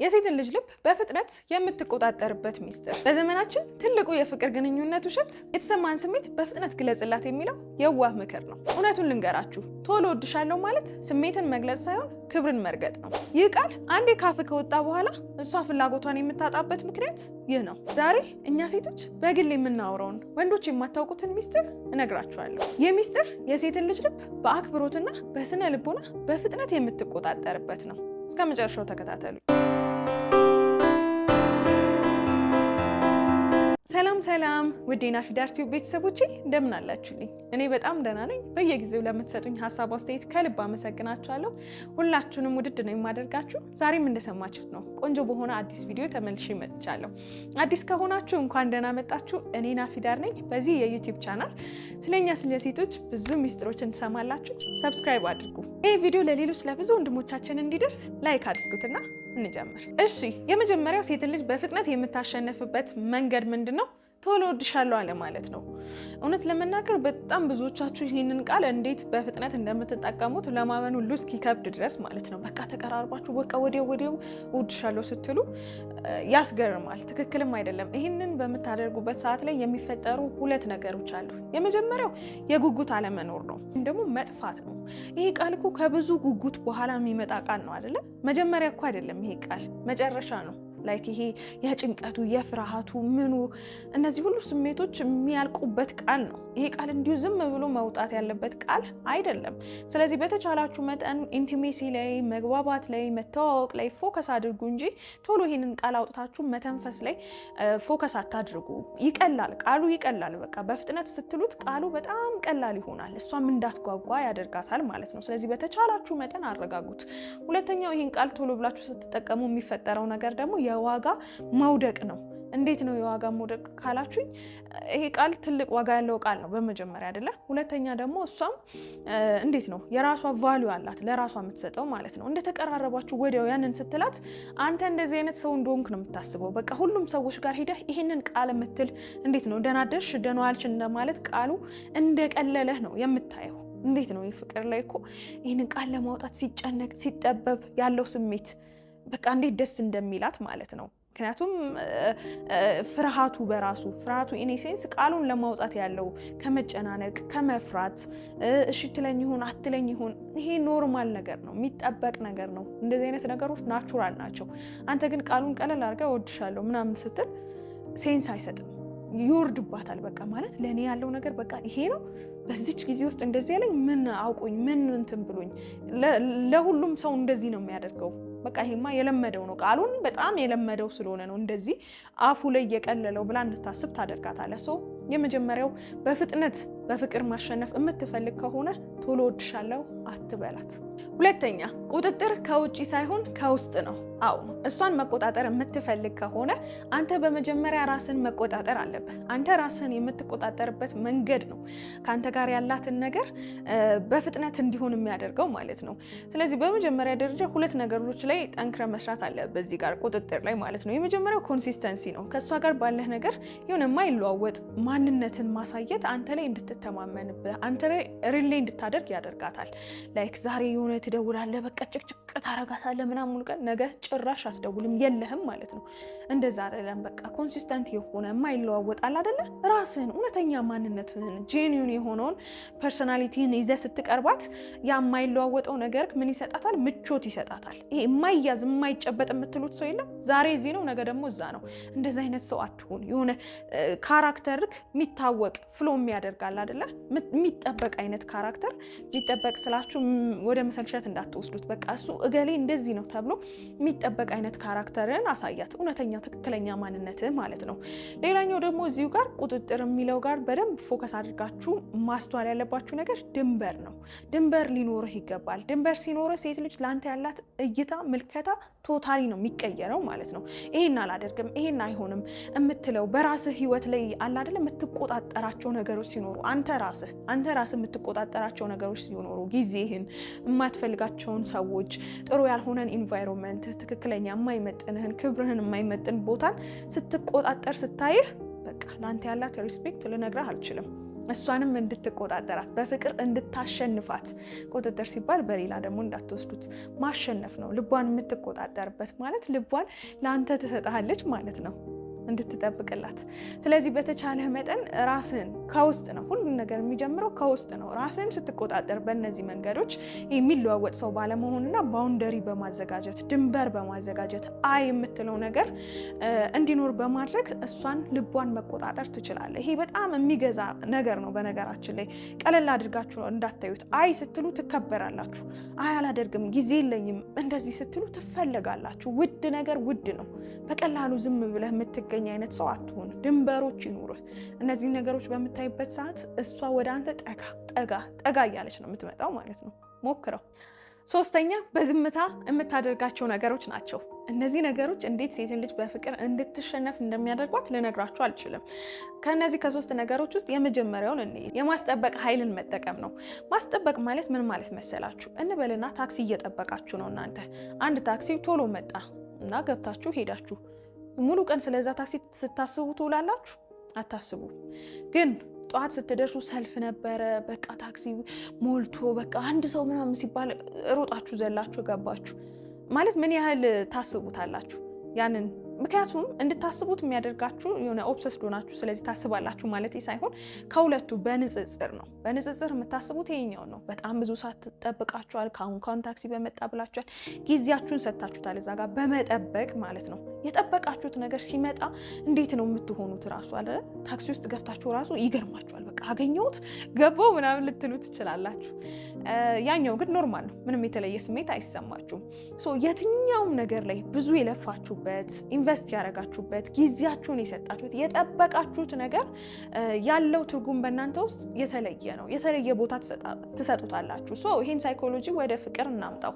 የሴትን ልጅ ልብ በፍጥነት የምትቆጣጠርበት ሚስጥር። በዘመናችን ትልቁ የፍቅር ግንኙነት ውሸት የተሰማን ስሜት በፍጥነት ግለጽላት የሚለው የዋህ ምክር ነው። እውነቱን ልንገራችሁ፣ ቶሎ ወድሻለሁ ማለት ስሜትን መግለጽ ሳይሆን ክብርን መርገጥ ነው። ይህ ቃል አንዴ ካፍ ከወጣ በኋላ እሷ ፍላጎቷን የምታጣበት ምክንያት ይህ ነው። ዛሬ እኛ ሴቶች በግል የምናወራውን ወንዶች የማታውቁትን ሚስጥር እነግራችኋለሁ። ይህ ሚስጥር የሴትን ልጅ ልብ በአክብሮትና በስነ ልቦና በፍጥነት የምትቆጣጠርበት ነው። እስከ መጨረሻው ተከታተሉ። ሰላም ውድ የናፊዳር ቲዩብ ቤተሰቦቼ እንደምን አላችሁልኝ? እኔ በጣም ደህና ነኝ። በየጊዜው ለምትሰጡኝ ሀሳብ አስተያየት ከልብ አመሰግናችኋለሁ። ሁላችሁንም ውድድ ነው የማደርጋችሁ። ዛሬም እንደሰማችሁት ነው ቆንጆ በሆነ አዲስ ቪዲዮ ተመልሼ መጥቻለሁ። አዲስ ከሆናችሁ እንኳን ደህና መጣችሁ። እኔ ናፊዳር ነኝ። በዚህ የዩቲዩብ ቻናል ስለኛ ስለ ሴቶች ብዙ ሚስጥሮችን ትሰማላችሁ። ሰብስክራይብ አድርጉ። ይህ ቪዲዮ ለሌሎች ለብዙ ወንድሞቻችን እንዲደርስ ላይክ አድርጉትና እንጀምር። እሺ፣ የመጀመሪያው ሴትን ልጅ በፍጥነት የምታሸንፍበት መንገድ ምንድነው? ቶሎ ወድሻለሁ አለ ማለት ነው። እውነት ለመናገር በጣም ብዙዎቻችሁ ይህንን ቃል እንዴት በፍጥነት እንደምትጠቀሙት ለማመን ሁሉ እስኪከብድ ድረስ ማለት ነው። በቃ ተቀራርባችሁ በቃ ወዲያው ወድሻለሁ ስትሉ ያስገርማል። ትክክልም አይደለም። ይህንን በምታደርጉበት ሰዓት ላይ የሚፈጠሩ ሁለት ነገሮች አሉ። የመጀመሪያው የጉጉት አለመኖር ነው፣ ወይም ደግሞ መጥፋት ነው። ይሄ ቃል እኮ ከብዙ ጉጉት በኋላ የሚመጣ ቃል ነው አይደለ? መጀመሪያ እኮ አይደለም ይሄ ቃል፣ መጨረሻ ነው። ላይክ ይሄ የጭንቀቱ የፍርሃቱ ምኑ እነዚህ ሁሉ ስሜቶች የሚያልቁበት ቃል ነው። ይሄ ቃል እንዲሁ ዝም ብሎ መውጣት ያለበት ቃል አይደለም። ስለዚህ በተቻላችሁ መጠን ኢንቲሜሲ ላይ፣ መግባባት ላይ፣ መተዋወቅ ላይ ፎከስ አድርጉ እንጂ ቶሎ ይሄንን ቃል አውጥታችሁ መተንፈስ ላይ ፎከስ አታድርጉ። ይቀላል፣ ቃሉ ይቀላል። በቃ በፍጥነት ስትሉት ቃሉ በጣም ቀላል ይሆናል። እሷም እንዳትጓጓ ያደርጋታል ማለት ነው። ስለዚህ በተቻላችሁ መጠን አረጋጉት። ሁለተኛው ይሄን ቃል ቶሎ ብላችሁ ስትጠቀሙ የሚፈጠረው ነገር ደግሞ የዋጋ መውደቅ ነው። እንዴት ነው የዋጋ መውደቅ ካላችሁኝ፣ ይሄ ቃል ትልቅ ዋጋ ያለው ቃል ነው በመጀመሪያ አይደለ? ሁለተኛ ደግሞ እሷም እንዴት ነው የራሷ ቫልዩ አላት ለራሷ የምትሰጠው ማለት ነው። እንደተቀራረባችሁ ወዲያው ያንን ስትላት አንተ እንደዚህ አይነት ሰው እንደሆንክ ነው የምታስበው። በቃ ሁሉም ሰዎች ጋር ሄደህ ይሄንን ቃል የምትል እንዴት ነው ደህና አደርሽ ደህና ዋልሽ እንደማለት ቃሉ እንደቀለለህ ነው የምታየው። እንዴት ነው ፍቅር ላይ እኮ ይህንን ቃል ለማውጣት ሲጨነቅ ሲጠበብ ያለው ስሜት በቃ እንዴት ደስ እንደሚላት ማለት ነው። ምክንያቱም ፍርሃቱ ኢኔሴንስ ቃሉን ለማውጣት ያለው ከመጨናነቅ ከመፍራት እሺ ትለኝ ይሁን አትለኝ ይሁን ይሄ ኖርማል ነገር ነው፣ የሚጠበቅ ነገር ነው። እንደዚህ አይነት ነገሮች ናቹራል ናቸው። አንተ ግን ቃሉን ቀለል አድርገህ እወድሻለሁ ምናምን ስትል ሴንስ አይሰጥም፣ ይወርድባታል። በቃ ማለት ለእኔ ያለው ነገር በቃ ይሄ ነው፣ በዚች ጊዜ ውስጥ እንደዚህ ያለኝ ምን አውቆኝ ምን እንትን ብሎኝ፣ ለሁሉም ሰው እንደዚህ ነው የሚያደርገው። በቃ ይሄማ የለመደው ነው፣ ቃሉን በጣም የለመደው ስለሆነ ነው እንደዚህ አፉ ላይ እየቀለለው ብላ እንድታስብ ታደርጋታለህ። ሰው የመጀመሪያው በፍጥነት በፍቅር ማሸነፍ የምትፈልግ ከሆነ ቶሎ ወድሻለሁ አትበላት። ሁለተኛ ቁጥጥር ከውጪ ሳይሆን ከውስጥ ነው። አዎ እሷን መቆጣጠር የምትፈልግ ከሆነ አንተ በመጀመሪያ ራስን መቆጣጠር አለብህ። አንተ ራስን የምትቆጣጠርበት መንገድ ነው ከአንተ ጋር ያላትን ነገር በፍጥነት እንዲሆን የሚያደርገው ማለት ነው። ስለዚህ በመጀመሪያ ደረጃ ሁለት ነገሮች ላይ ጠንክረ መስራት አለብህ በዚህ ጋር ቁጥጥር ላይ ማለት ነው። የመጀመሪያው ኮንሲስተንሲ ነው። ከእሷ ጋር ባለህ ነገር የሆነ የማይለዋወጥ ማንነትን ማሳየት አንተ ላይ እንድትተማመንብህ አንተ ላይ ሪሌ እንድታደርግ ያደርጋታል። ላይክ ዛሬ የሆነ ትደውላለህ፣ በቃ ጭቅጭቅ ታረጋታለህ ምናምን፣ ቀን ነገ ጭራሽ አትደውልም የለህም ማለት ነው። እንደዛ አይደለም። በቃ ኮንሲስተንት የሆነ የማይለዋወጣል አይደለ? ራስህን እውነተኛ ማንነትህን ጄኒዩን የሆነውን ፐርሶናሊቲህን ይዘህ ስትቀርባት ያ የማይለዋወጠው ነገር ምን ይሰጣታል? ምቾት ይሰጣታል። ይሄ የማይያዝ የማይጨበጥ የምትሉት ሰው የለም። ዛሬ እዚህ ነው ነገ ደግሞ እዛ ነው። እንደዛ አይነት ሰው አትሁን። የሆነ ካራክተርክ የሚታወቅ ፍሎ የሚያደርጋል አይደለ? የሚጠበቅ አይነት ካራክተር። የሚጠበቅ ስላችሁ ወደ መሰልሸት እንዳትወስዱት። በቃ እሱ እገሌ እንደዚህ ነው ተብሎ የሚጠበቅ አይነት ካራክተርን አሳያት፣ እውነተኛ ትክክለኛ ማንነትህ ማለት ነው። ሌላኛው ደግሞ እዚሁ ጋር ቁጥጥር የሚለው ጋር በደንብ ፎከስ አድርጋችሁ ማስተዋል ያለባችሁ ነገር ድንበር ነው። ድንበር ሊኖርህ ይገባል። ድንበር ሲኖርህ ሴት ልጅ ለአንተ ያላት እይታ ምልከታ ቶታሊ ነው የሚቀየረው ማለት ነው። ይሄን አላደርግም ይሄን አይሆንም የምትለው በራስህ ህይወት ላይ አለ አይደል የምትቆጣጠራቸው ነገሮች ሲኖሩ አንተ ራስህ የምትቆጣጠራቸው ነገሮች ሲኖሩ ጊዜህን፣ የማትፈልጋቸውን ሰዎች፣ ጥሩ ያልሆነን ኢንቫይሮንመንት፣ ትክክለኛ የማይመጥንህን ክብርህን የማይመጥን ቦታን ስትቆጣጠር ስታይህ በቃ ለአንተ ያላት ሪስፔክት ልነግርህ አልችልም። እሷንም እንድትቆጣጠራት በፍቅር እንድታሸንፋት። ቁጥጥር ሲባል በሌላ ደግሞ እንዳትወስዱት ማሸነፍ ነው። ልቧን የምትቆጣጠርበት ማለት ልቧን ለአንተ ትሰጥሃለች ማለት ነው እንድትጠብቅላት። ስለዚህ በተቻለህ መጠን ራስህን ከውስጥ ነው ሁሉም ነገር የሚጀምረው ከውስጥ ነው። ራስህን ስትቆጣጠር በእነዚህ መንገዶች የሚለዋወጥ ሰው ባለመሆንና ባውንደሪ በማዘጋጀት ድንበር በማዘጋጀት የምትለው ነገር እንዲኖር በማድረግ እሷን ልቧን መቆጣጠር ትችላለህ። ይሄ በጣም የሚገዛ ነገር ነው። በነገራችን ላይ ቀለል አድርጋችሁ እንዳታዩት። ስትሉ ትከበራላችሁ። አላደርግም፣ ጊዜ የለኝም እንደዚህ ስትሉ ትፈለጋላችሁ። ውድ ነገር ውድ ነው። በቀላሉ ዝም ብለህ የምትገኝ አይነት ሰው አትሁን። ድንበሮች ይኑርህ። እነዚህ ነገሮች በምታይበት ሰዓት እሷ ወደ አንተ ጠጋ እያለች ነው የምትመጣው ማለት ነው። ሞክረው። ሶስተኛ በዝምታ የምታደርጋቸው ነገሮች ናቸው። እነዚህ ነገሮች እንዴት ሴትን ልጅ በፍቅር እንድትሸነፍ እንደሚያደርጓት ልነግራችሁ አልችልም። ከነዚህ ከሶስት ነገሮች ውስጥ የመጀመሪያውን የማስጠበቅ ኃይልን መጠቀም ነው። ማስጠበቅ ማለት ምን ማለት መሰላችሁ? እንበልና ታክሲ እየጠበቃችሁ ነው እናንተ። አንድ ታክሲ ቶሎ መጣ እና ገብታችሁ ሄዳችሁ ሙሉ ቀን ስለዛ ታክሲ ስታስቡ ትውላላችሁ? አታስቡ። ግን ጠዋት ስትደርሱ ሰልፍ ነበረ፣ በቃ ታክሲ ሞልቶ በቃ አንድ ሰው ምናምን ሲባል ሮጣችሁ ዘላችሁ ገባችሁ ማለት ምን ያህል ታስቡታላችሁ ያንን? ምክንያቱም እንድታስቡት የሚያደርጋችሁ የሆነ ኦብሰስድ ሆናችሁ ስለዚህ ታስባላችሁ ማለት ሳይሆን ከሁለቱ በንጽጽር ነው። በንጽጽር የምታስቡት ይሄኛው ነው። በጣም ብዙ ሰዓት ትጠብቃችኋል። ካሁን ታክሲ በመጣ ብላችኋል። ጊዜያችሁን ሰጥታችሁታል እዛ ጋር በመጠበቅ ማለት ነው። የጠበቃችሁት ነገር ሲመጣ እንዴት ነው የምትሆኑት? ራሱ አለ ታክሲ ውስጥ ገብታችሁ ራሱ ይገርማችኋል። በቃ አገኘሁት ገባው ምናምን ልትሉ ትችላላችሁ። ያኛው ግን ኖርማል ነው። ምንም የተለየ ስሜት አይሰማችሁም። የትኛውም ነገር ላይ ብዙ የለፋችሁበት ኢንቨስት ያደረጋችሁበት ጊዜያችሁን የሰጣችሁት የጠበቃችሁት ነገር ያለው ትርጉም በእናንተ ውስጥ የተለየ ነው። የተለየ ቦታ ትሰጡታላችሁ። ይሄን ሳይኮሎጂ ወደ ፍቅር እናምጣው።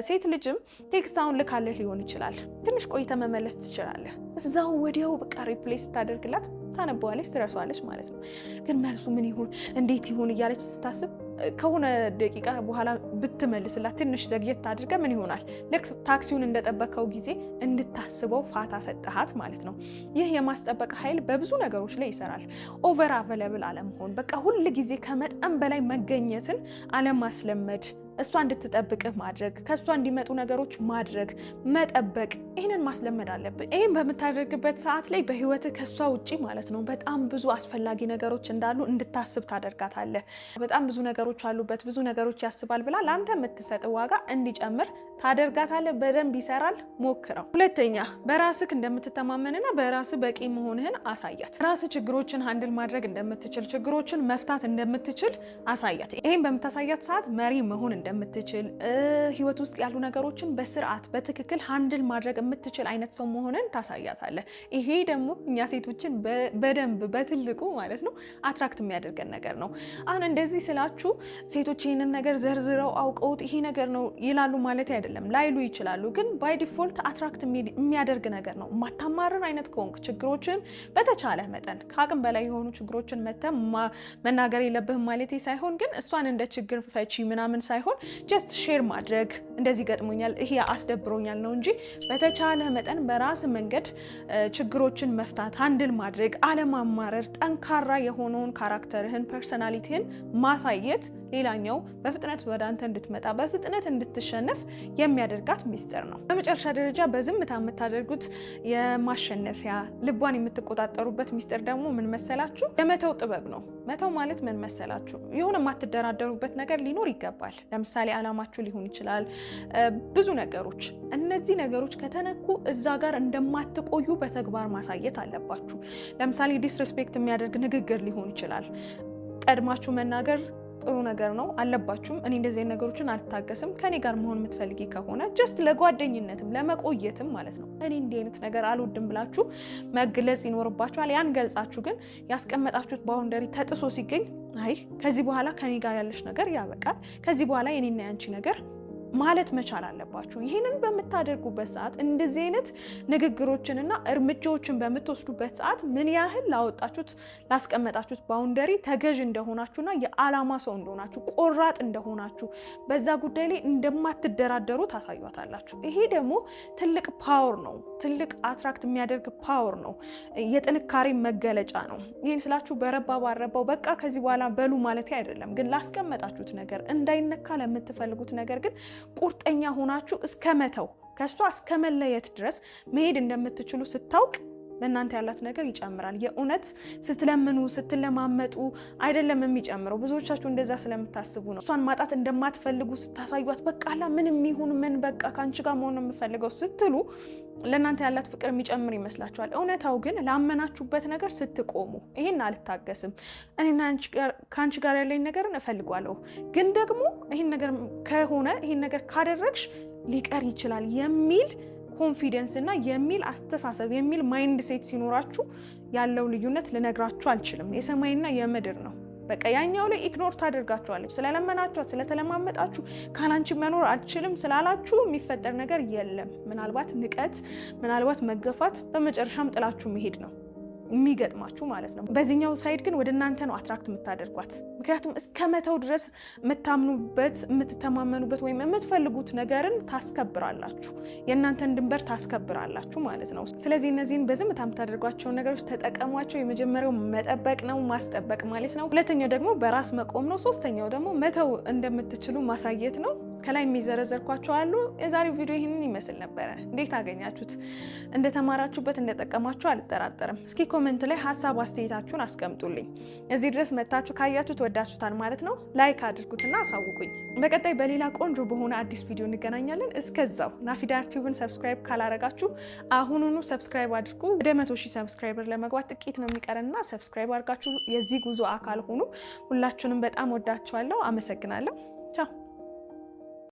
ሴት ልጅም ቴክስት አሁን ልካለህ ሊሆን ይችላል። ትንሽ ቆይተ መመለስ ትችላለህ። እዛው ወዲያው በቃ ሪፕሌስ ስታደርግላት ታነበዋለች፣ ትረሷለች ማለት ነው። ግን መልሱ ምን ይሁን እንዴት ይሁን እያለች ስታስብ ከሆነ ደቂቃ በኋላ ብትመልስላት ትንሽ ዘግየት አድርገ ምን ይሆናል? ልክ ታክሲውን እንደጠበቀው ጊዜ እንድታስበው ፋታ ሰጠሃት ማለት ነው። ይህ የማስጠበቅ ኃይል በብዙ ነገሮች ላይ ይሰራል። ኦቨር አቬለብል አለመሆን፣ በቃ ሁል ጊዜ ከመጠን በላይ መገኘትን አለማስለመድ፣ እሷ እንድትጠብቅህ ማድረግ፣ ከእሷ እንዲመጡ ነገሮች ማድረግ፣ መጠበቅ፣ ይህንን ማስለመድ አለብህ። ይህን በምታደርግበት ሰዓት ላይ በህይወትህ ከእሷ ውጭ ማለት ነው በጣም ብዙ አስፈላጊ ነገሮች እንዳሉ እንድታስብ ታደርጋታለህ። በጣም ብዙ ነገሮች አሉበት፣ ብዙ ነገሮች ያስባል ብላ ለአንተ የምትሰጥ ዋጋ እንዲጨምር ታደርጋታለህ። በደንብ ይሰራል፣ ሞክረው። ሁለተኛ በራስህ እንደምትተማመንና በራስህ በቂ መሆንህን አሳያት። ራስህ ችግሮችን ሃንድል ማድረግ እንደምትችል፣ ችግሮችን መፍታት እንደምትችል አሳያት። ይህን በምታሳያት ሰዓት መሪ መሆን እንደምትችል፣ ህይወት ውስጥ ያሉ ነገሮችን በስርዓት በትክክል ሃንድል ማድረግ የምትችል አይነት ሰው መሆንን ታሳያታለህ። ይሄ ደግሞ እኛ ሴቶችን በደንብ በትልቁ ማለት ነው አትራክት የሚያደርገን ነገር ነው። አሁን እንደዚህ ስላችሁ ሴቶች ይህንን ነገር ዘርዝረው አውቀውት ይሄ ነገር ነው ይላሉ ማለት አይደለም። ላይሉ ይችላሉ፣ ግን ባይ ዲፎልት አትራክት የሚያደርግ ነገር ነው። ማታማርን አይነት ከሆንክ ችግሮችን በተቻለ መጠን ከአቅም በላይ የሆኑ ችግሮችን መናገር የለብህም ማለት ሳይሆን፣ ግን እሷን እንደ ችግር ፈቺ ምናምን ሳይሆን ጀስት ሼር ማድረግ እንደዚህ ገጥሞኛል፣ ይሄ አስደብሮኛል ነው እንጂ በተቻለ መጠን በራስ መንገድ ችግሮችን መፍታት፣ ሃንድል ማድረግ፣ አለማማረር፣ ጠንካራ የሆነውን ካራክተርህን ፐርሰናሊቲህን ማሳየት ሌላኛው በፍጥነት ወደ አንተ እንድትመጣ በፍጥነት እንድትሸነፍ የሚያደርጋት ሚስጥር ነው። በመጨረሻ ደረጃ በዝምታ የምታደርጉት የማሸነፊያ ልቧን የምትቆጣጠሩበት ሚስጥር ደግሞ ምን መሰላችሁ? የመተው ጥበብ ነው። መተው ማለት ምን መሰላችሁ? የሆነ የማትደራደሩበት ነገር ሊኖር ይገባል። ለምሳሌ አላማችሁ ሊሆን ይችላል፣ ብዙ ነገሮች። እነዚህ ነገሮች ከተነኩ እዛ ጋር እንደማትቆዩ በተግባር ማሳየት አለባችሁ። ለምሳሌ ዲስሪስፔክት የሚያደርግ ንግግር ሊሆን ይችላል። ቀድማችሁ መናገር ጥሩ ነገር ነው አለባችሁም። እኔ እንደዚህ አይነት ነገሮችን አልታገስም፣ ከኔ ጋር መሆን የምትፈልጊ ከሆነ ጀስት ለጓደኝነትም ለመቆየትም ማለት ነው እኔ እንዲህ አይነት ነገር አልወድም ብላችሁ መግለጽ ይኖርባችኋል። ያን ገልጻችሁ ግን ያስቀመጣችሁት ባውንደሪ ተጥሶ ሲገኝ አይ ከዚህ በኋላ ከኔ ጋር ያለሽ ነገር ያበቃል፣ ከዚህ በኋላ የኔና ያንቺ ነገር ማለት መቻል አለባችሁ። ይህንን በምታደርጉበት ሰዓት እንደዚህ አይነት ንግግሮችንና እርምጃዎችን በምትወስዱበት ሰዓት ምን ያህል ላወጣችሁት ላስቀመጣችሁት ባውንደሪ ተገዥ እንደሆናችሁና የዓላማ ሰው እንደሆናችሁ ቆራጥ እንደሆናችሁ በዛ ጉዳይ ላይ እንደማትደራደሩ ታሳዩታላችሁ። ይሄ ደግሞ ትልቅ ፓወር ነው። ትልቅ አትራክት የሚያደርግ ፓወር ነው። የጥንካሬ መገለጫ ነው። ይህን ስላችሁ በረባ ባረባው በቃ ከዚህ በኋላ በሉ ማለት አይደለም። ግን ላስቀመጣችሁት ነገር እንዳይነካ ለምትፈልጉት ነገር ግን ቁርጠኛ ሆናችሁ እስከ መተው ከሷ እስከ መለየት ድረስ መሄድ እንደምትችሉ ስታውቅ ለእናንተ ያላት ነገር ይጨምራል። የእውነት ስትለምኑ ስትለማመጡ አይደለም የሚጨምረው። ብዙዎቻችሁ እንደዛ ስለምታስቡ ነው። እሷን ማጣት እንደማትፈልጉ ስታሳዩት በቃ ምንም ይሁን ምን በቃ ከአንቺ ጋር መሆን ነው የምፈልገው ስትሉ ለእናንተ ያላት ፍቅር የሚጨምር ይመስላችኋል። እውነታው ግን ላመናችሁበት ነገር ስትቆሙ ይሄን አልታገስም፣ እኔና ከአንቺ ጋር ያለኝ ነገርን እፈልጓለሁ፣ ግን ደግሞ ይሄን ነገር ከሆነ ይሄን ነገር ካደረግሽ ሊቀር ይችላል የሚል ኮንፊደንስ እና የሚል አስተሳሰብ የሚል ማይንድ ሴት ሲኖራችሁ ያለው ልዩነት ልነግራችሁ አልችልም። የሰማይና የምድር ነው። በቃ ያኛው ላይ ኢግኖር ታደርጋችኋለች። ስለለመናችኋት ስለተለማመጣችሁ ካላንቺ መኖር አልችልም ስላላችሁ የሚፈጠር ነገር የለም። ምናልባት ንቀት፣ ምናልባት መገፋት፣ በመጨረሻም ጥላችሁ መሄድ ነው የሚገጥማችሁ ማለት ነው። በዚህኛው ሳይድ ግን ወደ እናንተ ነው አትራክት የምታደርጓት። ምክንያቱም እስከ መተው ድረስ የምታምኑበት የምትተማመኑበት ወይም የምትፈልጉት ነገርን ታስከብራላችሁ፣ የእናንተን ድንበር ታስከብራላችሁ ማለት ነው። ስለዚህ እነዚህን በዝምታ የምታደርጓቸውን ነገሮች ተጠቀሟቸው። የመጀመሪያው መጠበቅ ነው፣ ማስጠበቅ ማለት ነው። ሁለተኛው ደግሞ በራስ መቆም ነው። ሶስተኛው ደግሞ መተው እንደምትችሉ ማሳየት ነው። ከላይ የሚዘረዘርኳቸው አሉ። የዛሬው ቪዲዮ ይህንን ይመስል ነበረ። እንዴት አገኛችሁት? እንደተማራችሁበት እንደጠቀማችሁ አልጠራጠርም። እስኪ ኮሜንት ላይ ሀሳብ አስተያየታችሁን አስቀምጡልኝ። እዚህ ድረስ መታችሁ ካያችሁት ወዳችሁታል ማለት ነው። ላይክ አድርጉትና አሳውቁኝ። በቀጣይ በሌላ ቆንጆ በሆነ አዲስ ቪዲዮ እንገናኛለን። እስከዛው ናፊዳር ቲዩብን ሰብስክራይብ ካላረጋችሁ አሁኑኑ ሰብስክራይብ አድርጉ። ወደ 100,000 ሰብስክራይበር ለመግባት ጥቂት ነው የሚቀርና ሰብስክራይብ አድርጋችሁ የዚህ ጉዞ አካል ሁኑ። ሁላችሁንም በጣም ወዳችኋለሁ። አመሰግናለሁ። ቻው